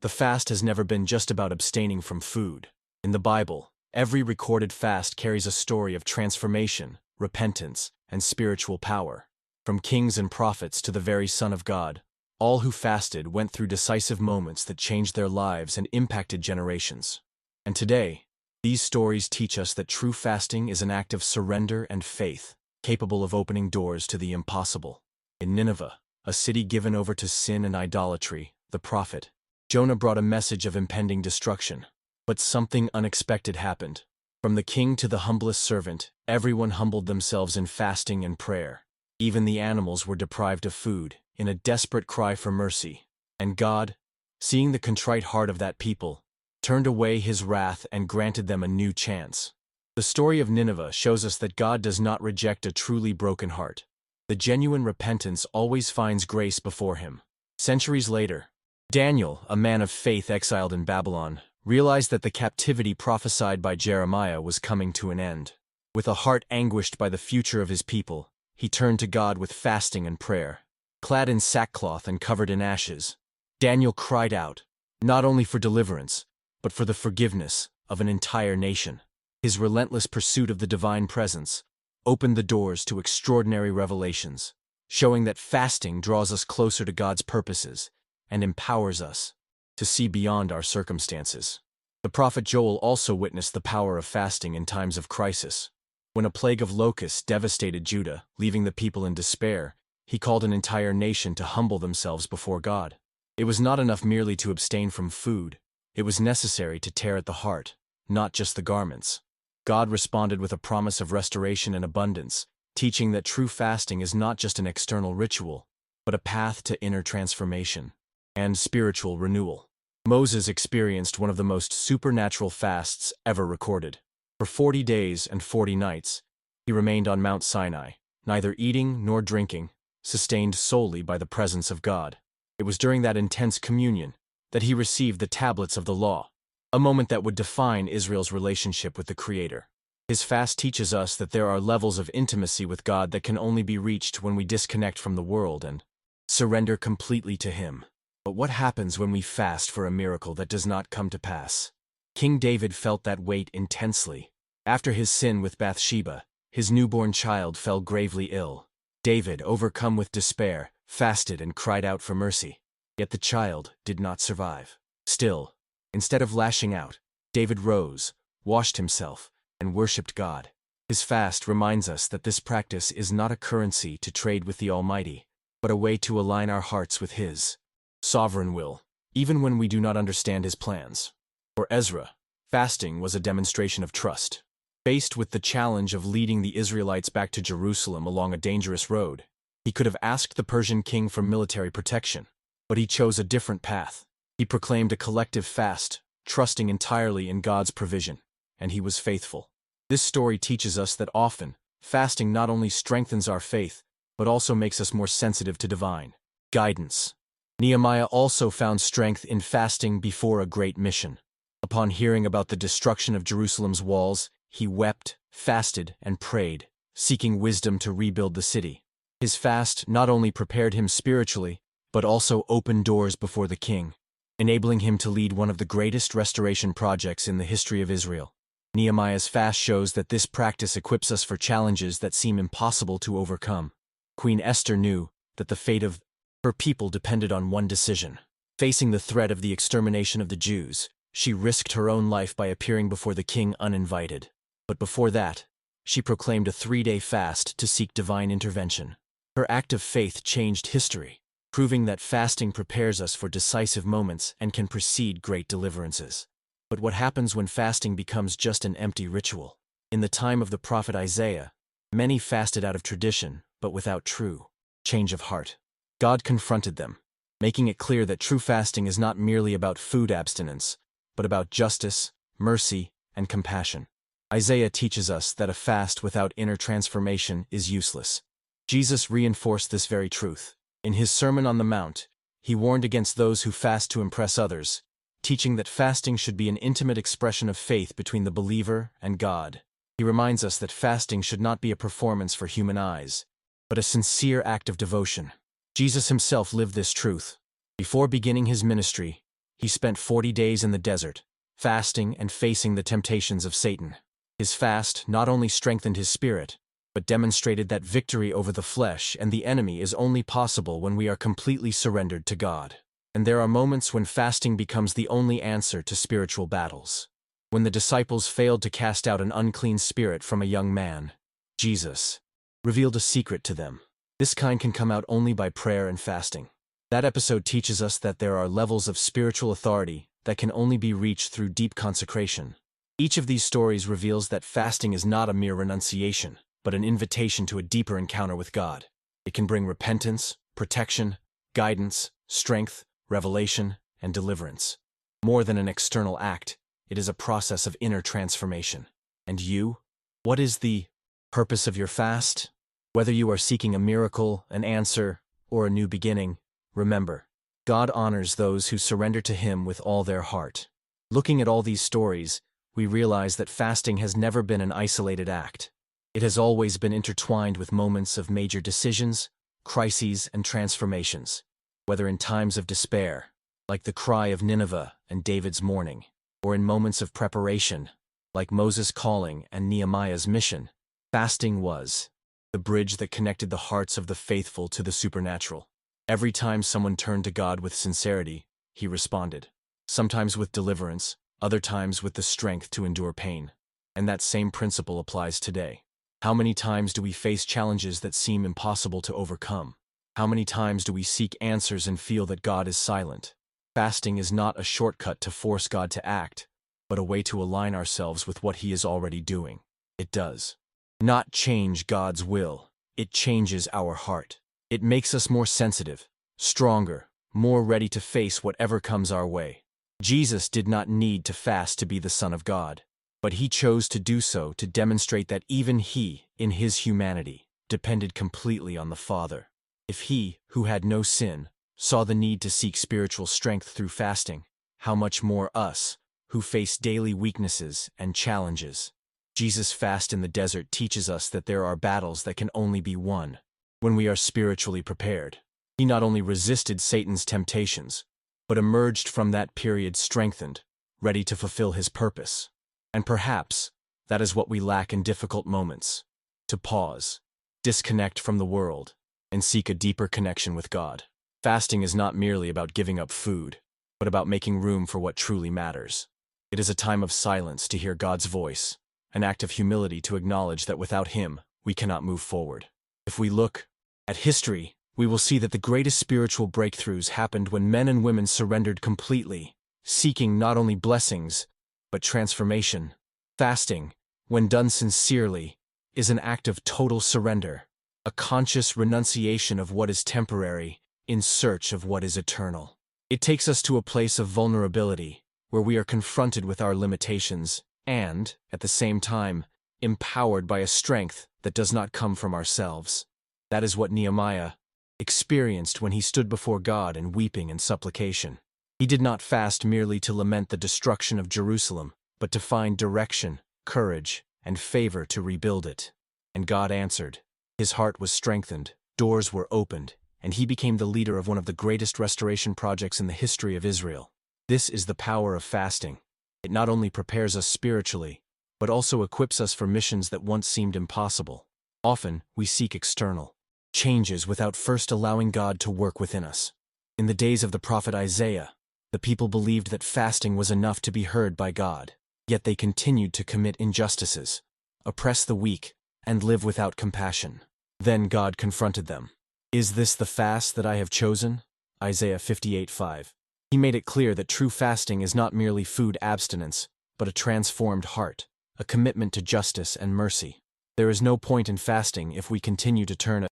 The fast has never been just about abstaining from food. In the Bible, every recorded fast carries a story of transformation, repentance, and spiritual power. From kings and prophets to the very Son of God, all who fasted went through decisive moments that changed their lives and impacted generations. And today, these stories teach us that true fasting is an act of surrender and faith, capable of opening doors to the impossible. In Nineveh, a city given over to sin and idolatry, the prophet Jonah brought a message of impending destruction. But something unexpected happened. From the king to the humblest servant, everyone humbled themselves in fasting and prayer. Even the animals were deprived of food, in a desperate cry for mercy. And God, seeing the contrite heart of that people, turned away his wrath and granted them a new chance. The story of Nineveh shows us that God does not reject a truly broken heart. The genuine repentance always finds grace before him. Centuries later, Daniel, a man of faith exiled in Babylon, realized that the captivity prophesied by Jeremiah was coming to an end. With a heart anguished by the future of his people, he turned to God with fasting and prayer. Clad in sackcloth and covered in ashes, Daniel cried out, not only for deliverance, but for the forgiveness of an entire nation. His relentless pursuit of the divine presence opened the doors to extraordinary revelations, showing that fasting draws us closer to God's purposes and empowers us to see beyond our circumstances. The prophet Joel also witnessed the power of fasting in times of crisis. When a plague of locusts devastated Judah, leaving the people in despair, he called an entire nation to humble themselves before God. It was not enough merely to abstain from food. It was necessary to tear at the heart, not just the garments. God responded with a promise of restoration and abundance, teaching that true fasting is not just an external ritual, but a path to inner transformation and spiritual renewal. Moses experienced one of the most supernatural fasts ever recorded. For 40 days and 40 nights, he remained on Mount Sinai, neither eating nor drinking, sustained solely by the presence of God. It was during that intense communion that he received the tablets of the law, a moment that would define Israel's relationship with the Creator. His fast teaches us that there are levels of intimacy with God that can only be reached when we disconnect from the world and surrender completely to Him. But what happens when we fast for a miracle that does not come to pass? King David felt that weight intensely. After his sin with Bathsheba, his newborn child fell gravely ill. David, overcome with despair, fasted and cried out for mercy. Yet the child did not survive. Still, instead of lashing out, David rose, washed himself, and worshipped God. His fast reminds us that this practice is not a currency to trade with the Almighty, but a way to align our hearts with His sovereign will, even when we do not understand His plans. For Ezra, fasting was a demonstration of trust. Faced with the challenge of leading the Israelites back to Jerusalem along a dangerous road, he could have asked the Persian king for military protection, but he chose a different path. He proclaimed a collective fast, trusting entirely in God's provision, and he was faithful. This story teaches us that often, fasting not only strengthens our faith, but also makes us more sensitive to divine guidance. Nehemiah also found strength in fasting before a great mission. Upon hearing about the destruction of Jerusalem's walls, he wept, fasted, and prayed, seeking wisdom to rebuild the city. His fast not only prepared him spiritually, but also opened doors before the king, enabling him to lead one of the greatest restoration projects in the history of Israel. Nehemiah's fast shows that this practice equips us for challenges that seem impossible to overcome. Queen Esther knew that the fate of her people depended on one decision. Facing the threat of the extermination of the Jews, she risked her own life by appearing before the king uninvited. But before that, she proclaimed a 3-day fast to seek divine intervention. Her act of faith changed history, proving that fasting prepares us for decisive moments and can precede great deliverances. But what happens when fasting becomes just an empty ritual? In the time of the prophet Isaiah, many fasted out of tradition, but without true change of heart. God confronted them, making it clear that true fasting is not merely about food abstinence, but about justice, mercy, and compassion. Isaiah teaches us that a fast without inner transformation is useless. Jesus reinforced this very truth. In his Sermon on the Mount, he warned against those who fast to impress others, teaching that fasting should be an intimate expression of faith between the believer and God. He reminds us that fasting should not be a performance for human eyes, but a sincere act of devotion. Jesus himself lived this truth. Before beginning his ministry, He spent 40 days in the desert, fasting and facing the temptations of Satan. His fast not only strengthened his spirit, but demonstrated that victory over the flesh and the enemy is only possible when we are completely surrendered to God. And there are moments when fasting becomes the only answer to spiritual battles. When the disciples failed to cast out an unclean spirit from a young man, Jesus revealed a secret to them. This kind can come out only by prayer and fasting. That episode teaches us that there are levels of spiritual authority that can only be reached through deep consecration. Each of these stories reveals that fasting is not a mere renunciation, but an invitation to a deeper encounter with God. It can bring repentance, protection, guidance, strength, revelation, and deliverance. More than an external act, it is a process of inner transformation. And you? What is the purpose of your fast? Whether you are seeking a miracle, an answer, or a new beginning, remember, God honors those who surrender to Him with all their heart. Looking at all these stories, we realize that fasting has never been an isolated act. It has always been intertwined with moments of major decisions, crises, and transformations. Whether in times of despair, like the cry of Nineveh and David's mourning, or in moments of preparation, like Moses' calling and Nehemiah's mission, fasting was the bridge that connected the hearts of the faithful to the supernatural. Every time someone turned to God with sincerity, He responded. Sometimes with deliverance, other times with the strength to endure pain. And that same principle applies today. How many times do we face challenges that seem impossible to overcome? How many times do we seek answers and feel that God is silent? Fasting is not a shortcut to force God to act, but a way to align ourselves with what He is already doing. It does not change God's will, it changes our heart. It makes us more sensitive, stronger, more ready to face whatever comes our way. Jesus did not need to fast to be the Son of God, but He chose to do so to demonstrate that even He, in His humanity, depended completely on the Father. If He, who had no sin, saw the need to seek spiritual strength through fasting, how much more us, who face daily weaknesses and challenges. Jesus' fast in the desert teaches us that there are battles that can only be won when we are spiritually prepared. He not only resisted Satan's temptations, but emerged from that period strengthened, ready to fulfill His purpose. And perhaps that is what we lack in difficult moments: to pause, disconnect from the world, and seek a deeper connection with God. Fasting is not merely about giving up food, but about making room for what truly matters. It is a time of silence to hear God's voice, an act of humility to acknowledge that without Him, we cannot move forward. If we look at history, we will see that the greatest spiritual breakthroughs happened when men and women surrendered completely, seeking not only blessings, but transformation. Fasting, when done sincerely, is an act of total surrender, a conscious renunciation of what is temporary in search of what is eternal. It takes us to a place of vulnerability, where we are confronted with our limitations and, at the same time, empowered by a strength that does not come from ourselves. That is what Nehemiah experienced when he stood before God in weeping and supplication. He did not fast merely to lament the destruction of Jerusalem, but to find direction, courage, and favor to rebuild it. And God answered. His heart was strengthened, doors were opened, and he became the leader of one of the greatest restoration projects in the history of Israel. This is the power of fasting. It not only prepares us spiritually, but also equips us for missions that once seemed impossible. Often, we seek external changes without first allowing God to work within us. In the days of the prophet Isaiah, the people believed that fasting was enough to be heard by God, yet they continued to commit injustices, oppress the weak, and live without compassion. Then God confronted them. Is this the fast that I have chosen? Isaiah 58:5. He made it clear that true fasting is not merely food abstinence, but a transformed heart, a commitment to justice and mercy. There is no point in fasting if we continue to turn a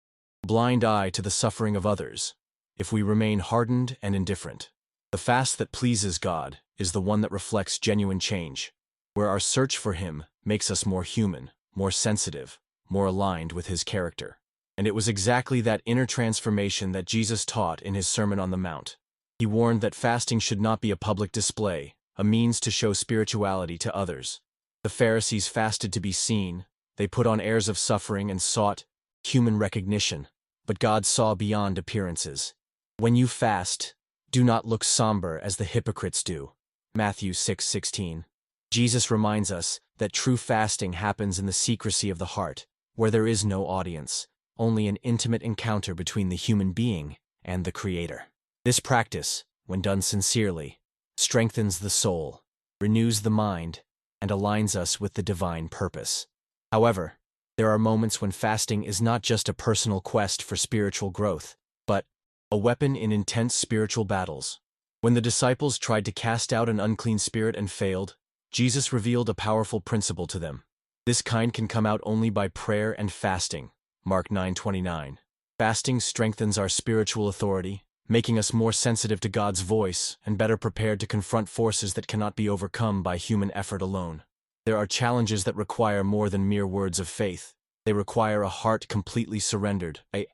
blind eye to the suffering of others, if we remain hardened and indifferent. The fast that pleases God is the one that reflects genuine change, where our search for Him makes us more human, more sensitive, more aligned with His character. And it was exactly that inner transformation that Jesus taught in His Sermon on the Mount. He warned that fasting should not be a public display, a means to show spirituality to others. The Pharisees fasted to be seen, they put on airs of suffering and sought human recognition, but God saw beyond appearances. When you fast, Do not look somber as the hypocrites do. Matthew 6:16. Jesus reminds us that true fasting happens in the secrecy of the heart, where there is no audience, only an intimate encounter between the human being and the Creator. This practice, when done sincerely, strengthens the soul, renews the mind, and aligns us with the divine purpose. However, there are moments when fasting is not just a personal quest for spiritual growth, but a weapon in intense spiritual battles. When the disciples tried to cast out an unclean spirit and failed, Jesus revealed a powerful principle to them. This kind can come out only by prayer and fasting. Mark 9:29. Fasting strengthens our spiritual authority, making us more sensitive to God's voice and better prepared to confront forces that cannot be overcome by human effort alone. There are challenges that require more than mere words of faith. They require a heart completely surrendered, a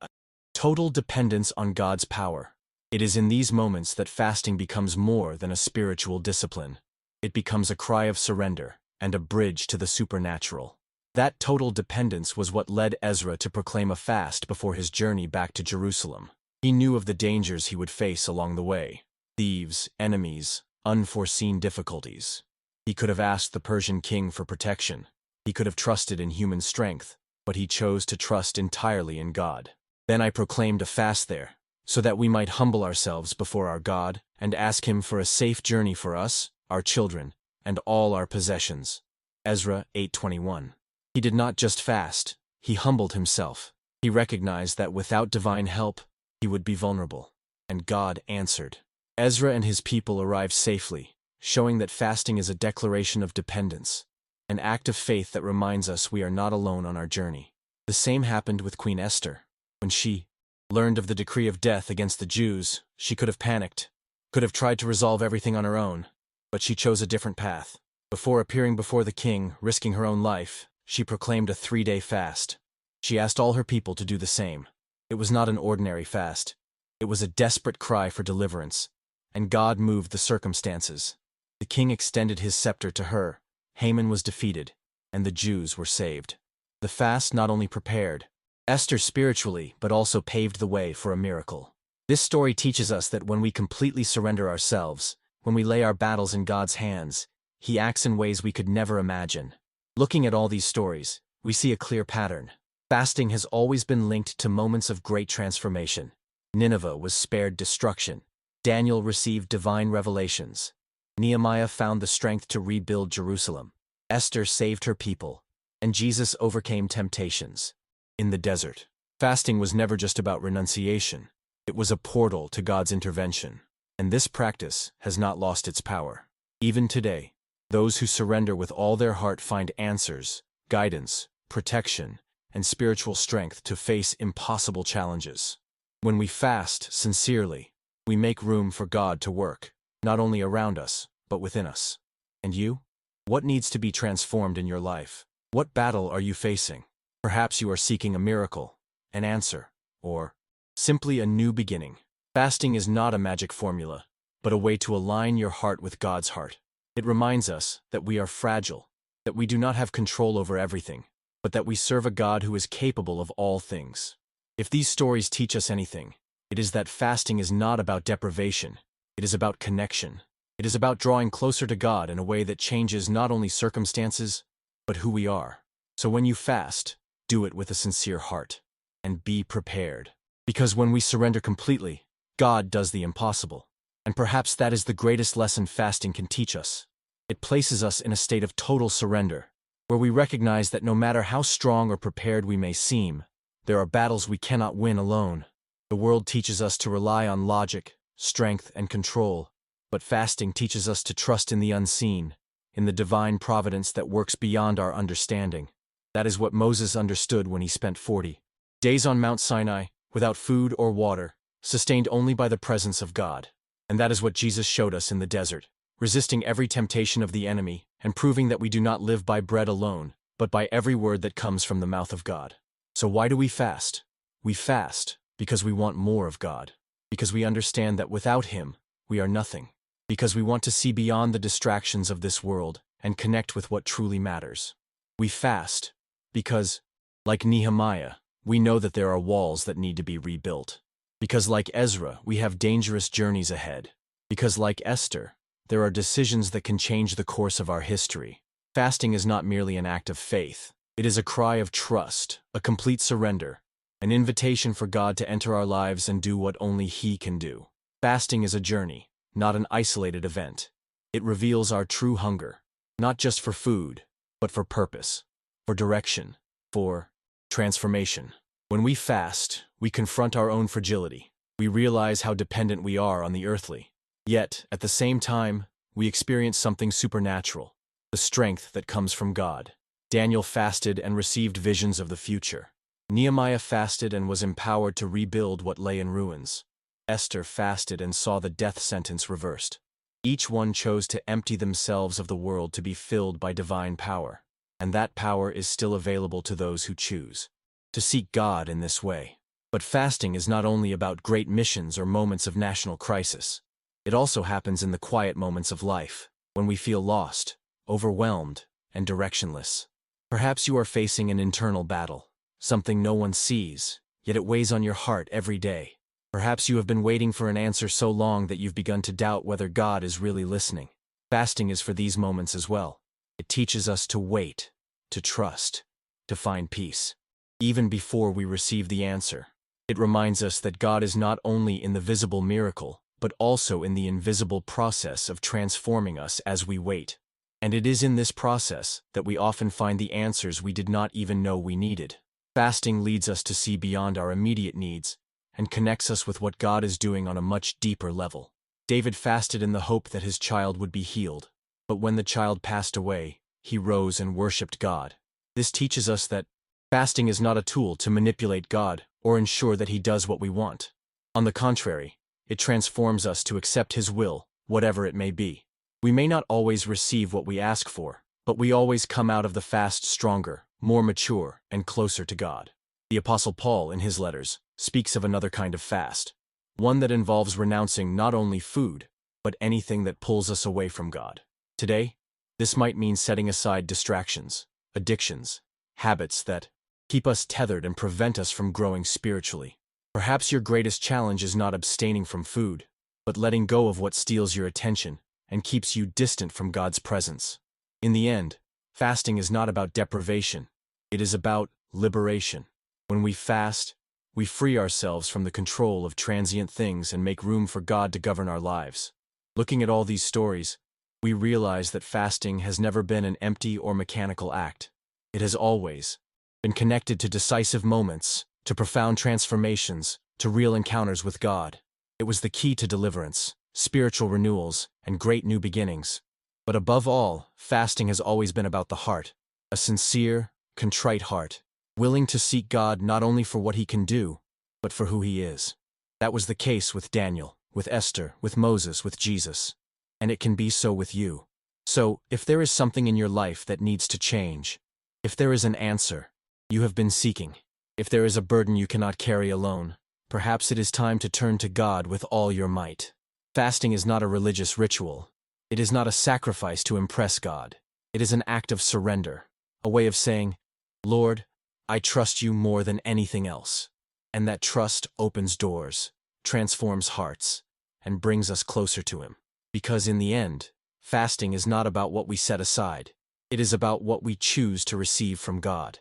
total dependence on God's power. It is in these moments that fasting becomes more than a spiritual discipline. It becomes a cry of surrender and a bridge to the supernatural. That total dependence was what led Ezra to proclaim a fast before his journey back to Jerusalem. He knew of the dangers he would face along the way: thieves, enemies, unforeseen difficulties. He could have asked the Persian king for protection. He could have trusted in human strength, but he chose to trust entirely in God. Then I proclaimed a fast there, so that we might humble ourselves before our God and ask Him for a safe journey for us, our children, and all our possessions. Ezra 8:21. He did not just fast, he humbled himself. He recognized that without divine help, he would be vulnerable. And God answered. Ezra and his people arrived safely, showing that fasting is a declaration of dependence, an act of faith that reminds us we are not alone on our journey. The same happened with Queen Esther. When she learned of the decree of death against the Jews, she could have panicked, could have tried to resolve everything on her own, but she chose a different path. Before appearing before the king, risking her own life, she proclaimed a 3-day fast. She asked all her people to do the same. It was not an ordinary fast. It was a desperate cry for deliverance, and God moved the circumstances. The king extended his scepter to her, Haman was defeated, and the Jews were saved. The fast not only prepared Esther spiritually, but also paved the way for a miracle. This story teaches us that when we completely surrender ourselves, when we lay our battles in God's hands, He acts in ways we could never imagine. Looking at all these stories, we see a clear pattern. Fasting has always been linked to moments of great transformation. Nineveh was spared destruction. Daniel received divine revelations. Nehemiah found the strength to rebuild Jerusalem. Esther saved her people, and Jesus overcame temptations. In the desert, fasting was never just about renunciation. It was a portal to God's intervention. And this practice has not lost its power. Even today, those who surrender with all their heart find answers, guidance, protection, and spiritual strength to face impossible challenges. When we fast sincerely, we make room for God to work, not only around us, but within us. And you? What needs to be transformed in your life? What battle are you facing? Perhaps you are seeking a miracle, an answer, or simply a new beginning. Fasting is not a magic formula, but a way to align your heart with God's heart. It reminds us that we are fragile, that we do not have control over everything, but that we serve a God who is capable of all things. If these stories teach us anything, it is that fasting is not about deprivation. It is about connection. It is about drawing closer to God in a way that changes not only circumstances, but who we are. So when you fast, do it with a sincere heart, and be prepared. Because when we surrender completely, God does the impossible. And perhaps that is the greatest lesson fasting can teach us. It places us in a state of total surrender, where we recognize that no matter how strong or prepared we may seem, there are battles we cannot win alone. The world teaches us to rely on logic, strength, and control, but fasting teaches us to trust in the unseen, in the divine providence that works beyond our understanding. That is what Moses understood when he spent 40 days on Mount Sinai, without food or water, sustained only by the presence of God. And that is what Jesus showed us in the desert, resisting every temptation of the enemy and proving that we do not live by bread alone, but by every word that comes from the mouth of God. So why do we fast? We fast because we want more of God, because we understand that without Him, we are nothing, because we want to see beyond the distractions of this world and connect with what truly matters. We fast because, like Nehemiah, we know that there are walls that need to be rebuilt. Because like Ezra, we have dangerous journeys ahead. Because like Esther, there are decisions that can change the course of our history. Fasting is not merely an act of faith. It is a cry of trust, a complete surrender, an invitation for God to enter our lives and do what only He can do. Fasting is a journey, not an isolated event. It reveals our true hunger, not just for food, but for purpose, for direction, for transformation. When we fast, we confront our own fragility. We realize how dependent we are on the earthly. Yet, at the same time, we experience something supernatural, the strength that comes from God. Daniel fasted and received visions of the future. Nehemiah fasted and was empowered to rebuild what lay in ruins. Esther fasted and saw the death sentence reversed. Each one chose to empty themselves of the world to be filled by divine power. And that power is still available to those who choose to seek God in this way. But fasting is not only about great missions or moments of national crisis. It also happens in the quiet moments of life, when we feel lost, overwhelmed, and directionless. Perhaps you are facing an internal battle, something no one sees, yet it weighs on your heart every day. Perhaps you have been waiting for an answer so long that you've begun to doubt whether God is really listening. Fasting is for these moments as well. It teaches us to wait, to trust, to find peace, even before we receive the answer. It reminds us that God is not only in the visible miracle, but also in the invisible process of transforming us as we wait. And it is in this process that we often find the answers we did not even know we needed. Fasting leads us to see beyond our immediate needs and connects us with what God is doing on a much deeper level. David fasted in the hope that his child would be healed, but when the child passed away, he rose and worshipped God. This teaches us that fasting is not a tool to manipulate God or ensure that He does what we want. On the contrary, it transforms us to accept His will, whatever it may be. We may not always receive what we ask for, but we always come out of the fast stronger, more mature, and closer to God. The Apostle Paul, in his letters, speaks of another kind of fast, one that involves renouncing not only food, but anything that pulls us away from God. Today, this might mean setting aside distractions, addictions, habits that keep us tethered and prevent us from growing spiritually. Perhaps your greatest challenge is not abstaining from food, but letting go of what steals your attention and keeps you distant from God's presence. In the end, fasting is not about deprivation, it is about liberation. When we fast, we free ourselves from the control of transient things and make room for God to govern our lives. Looking at all these stories, we realize that fasting has never been an empty or mechanical act. It has always been connected to decisive moments, to profound transformations, to real encounters with God. It was the key to deliverance, spiritual renewals, and great new beginnings. But above all, fasting has always been about the heart, a sincere, contrite heart, willing to seek God not only for what He can do, but for who He is. That was the case with Daniel, with Esther, with Moses, with Jesus. And it can be so with you. So, if there is something in your life that needs to change, if there is an answer you have been seeking, if there is a burden you cannot carry alone, perhaps it is time to turn to God with all your might. Fasting is not a religious ritual. It is not a sacrifice to impress God. It is an act of surrender, a way of saying, Lord, I trust you more than anything else. And that trust opens doors, transforms hearts, and brings us closer to Him. Because in the end, fasting is not about what we set aside. It is about what we choose to receive from God.